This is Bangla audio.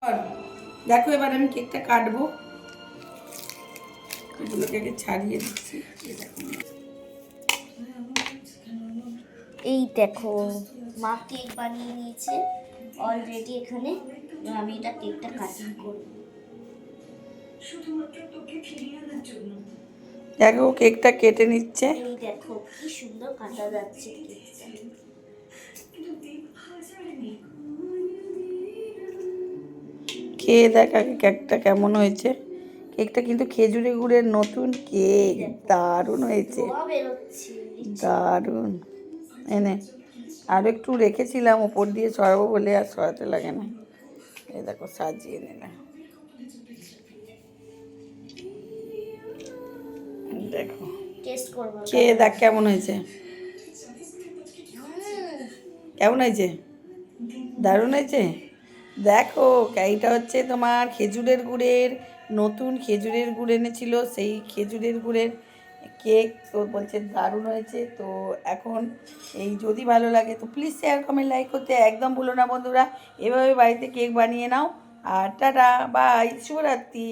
দেখো এবার আমি কেকটা কাটবো, এগুলোকে আগে ছাড়িয়ে দিচ্ছি। এই দেখো মা কেক বানিয়ে নিয়েছে অলরেডি এখানে। আমি এটা কেকটা কাটিং করব শুধুমাত্র তোকে ফিরিয়ে আনার জন্য। দেখো কেকটা কেটে নিচ্ছে। এই দেখো কি সুন্দর কাটা যাচ্ছে কেকটা। খেয়ে দেখ আগে কেকটা কেমন হয়েছে। কেকটা কিন্তু খেজুরি গুড়ের নতুন কেক, দারুণ হয়েছে, দারুণ। এনে আর একটু রেখেছিলাম ওপর দিয়ে সরাবো বলে, আর সরাতে লাগে না। এই দেখো সাজিয়ে নিলাম, দেখো টেস্ট করব। খেয়ে দেখ কেমন হয়েছে, কেমন হয়েছে, দারুণ হয়েছে। দেখো এইটা হচ্ছে তোমার খেজুরের গুড়ের, নতুন খেজুরের গুড় এনেছিল, সেই খেজুরের গুড়ের কেক। তো বলছে দারুণ হয়েছে। তো এখন এই যদি ভালো লাগে তো প্লিজ শেয়ার কমেন্ট লাইক করতে একদম ভুলো না বন্ধুরা। এভাবে বাড়িতে কেক বানিয়ে নাও। আর টাটা বাই, শুভরাত্রি।